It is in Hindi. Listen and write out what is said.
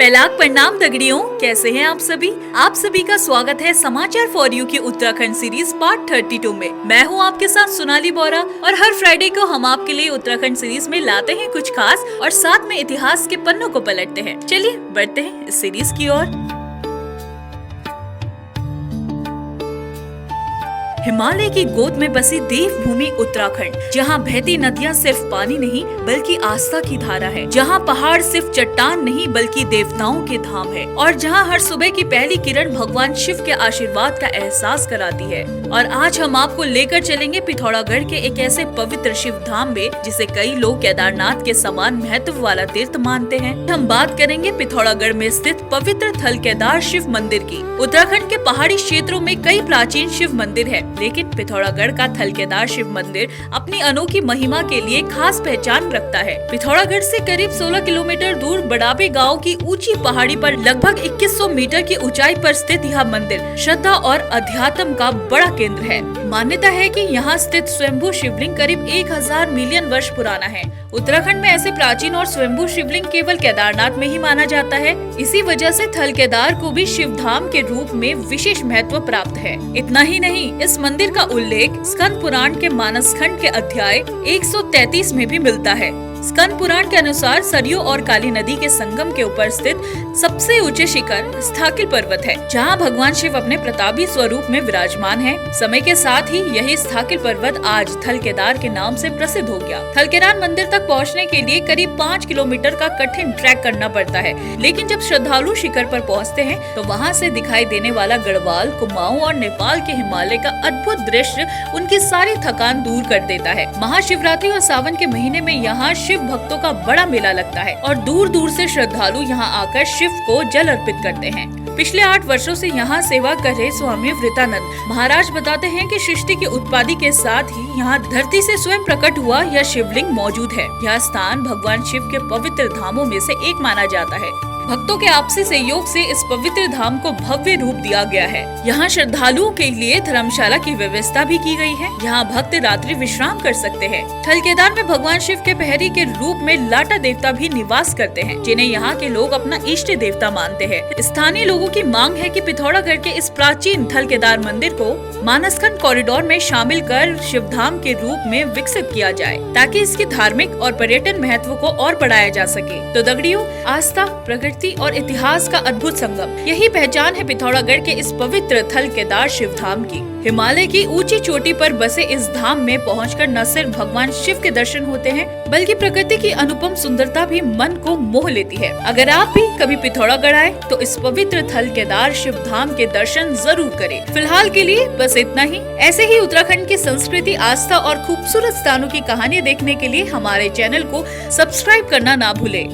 पहलाक प्रणाम दगड़ियों, कैसे हैं आप सभी। आप सभी का स्वागत है समाचार फॉर यू की उत्तराखंड सीरीज पार्ट 32 में। मैं हूं आपके साथ सोनाली बोरा और हर फ्राइडे को हम आपके लिए उत्तराखंड सीरीज में लाते हैं कुछ खास और साथ में इतिहास के पन्नों को पलटते हैं। चलिए बढ़ते हैं इस सीरीज की ओर। हिमालय की गोद में बसी देवभूमि उत्तराखंड, जहां बहती नदियां सिर्फ पानी नहीं बल्कि आस्था की धारा है, जहां पहाड़ सिर्फ चट्टान नहीं बल्कि देवताओं के धाम है, और जहां हर सुबह की पहली किरण भगवान शिव के आशीर्वाद का एहसास कराती है। और आज हम आपको लेकर चलेंगे पिथौरागढ़ के एक ऐसे पवित्र शिव धाम में जिसे कई लोग केदारनाथ के समान महत्व वाला तीर्थ मानते हैं। हम बात करेंगे पिथौरागढ़ में स्थित पवित्र थल केदार शिव मंदिर की। उत्तराखंड के पहाड़ी क्षेत्रों में कई प्राचीन शिव मंदिर है, लेकिन पिथौरागढ़ का थल केदार शिव मंदिर अपनी अनोखी महिमा के लिए खास पहचान रखता है। पिथौरागढ़ से करीब 16 किलोमीटर दूर बड़ाबे गांव की ऊंची पहाड़ी पर लगभग 2100 मीटर की ऊंचाई पर स्थित यह मंदिर श्रद्धा और अध्यात्म का बड़ा केंद्र है। मान्यता है कि यहाँ स्थित स्वयंभू शिवलिंग करीब 1000 मिलियन वर्ष पुराना है। उत्तराखंड में ऐसे प्राचीन और स्वयंभू शिवलिंग केवल केदारनाथ में ही माना जाता है। इसी वजह से थल केदार को भी शिव धाम के रूप में विशेष महत्व प्राप्त है। इतना ही नहीं, इस मंदिर का उल्लेख स्कंद पुराण के मानस खंड के अध्याय 133 में भी मिलता है। स्कंद पुराण के अनुसार सरयू और काली नदी के संगम के ऊपर स्थित सबसे ऊंचे शिखर स्थाकिल पर्वत है, जहां भगवान शिव अपने प्रतापी स्वरूप में विराजमान है। समय के साथ ही यही स्थाकिल पर्वत आज थल केदार के नाम से प्रसिद्ध हो गया। थल केदार मंदिर तक पहुंचने के लिए करीब 5 किलोमीटर का कठिन ट्रैक करना पड़ता है, लेकिन जब श्रद्धालु शिखर पर पहुंचते हैं तो वहां से दिखाई देने वाला गढ़वाल, कुमाऊं और नेपाल के हिमालय का अद्भुत दृश्य उनकी सारी थकान दूर कर देता है। महाशिवरात्रि और सावन के महीने में यहाँ शिव भक्तों का बड़ा मेला लगता है और दूर दूर से श्रद्धालु यहाँ आकर शिव को जल अर्पित करते हैं। पिछले 8 वर्षों से यहाँ सेवा कर रहे स्वामी वृतानंद महाराज बताते हैं कि सृष्टि की उत्पत्ति के साथ ही यहाँ धरती से स्वयं प्रकट हुआ यह शिवलिंग मौजूद है। यह स्थान भगवान शिव के पवित्र धामों में से एक माना जाता है। भक्तों के आपसी सहयोग से इस पवित्र धाम को भव्य रूप दिया गया है। यहाँ श्रद्धालुओं के लिए धर्मशाला की व्यवस्था भी की गई है। यहाँ भक्त रात्रि विश्राम कर सकते हैं। थल केदार में भगवान शिव के प्रहरी के रूप में लाटा देवता भी निवास करते हैं, जिन्हें यहाँ के लोग अपना इष्ट देवता मानते हैं। स्थानीय लोगों की मांग है कि पिथौरागढ़ के इस प्राचीन थल केदार मंदिर को मानसखंड कॉरिडोर में शामिल कर शिव धाम के रूप में विकसित किया जाए, ताकि इसकी धार्मिक और पर्यटन महत्व को और बढ़ाया जा सके। तो दगड़ियों, आस्था, प्रकृति और इतिहास का अद्भुत संगम, यही पहचान है पिथौरागढ़ के इस पवित्र थल केदार शिव धाम की। हिमालय की ऊंची चोटी पर बसे इस धाम में पहुंचकर न सिर्फ भगवान शिव के दर्शन होते हैं, बल्कि प्रकृति की अनुपम सुंदरता भी मन को मोह लेती है। अगर आप भी कभी पिथौरागढ़ आए तो इस पवित्र थल केदार शिव धाम के दर्शन जरूर करें। फिलहाल के लिए बस इतना ही। ऐसे ही उत्तराखंड की संस्कृति, आस्था और खूबसूरत स्थानों की कहानी देखने के लिए हमारे चैनल को सब्सक्राइब करना ना भूले।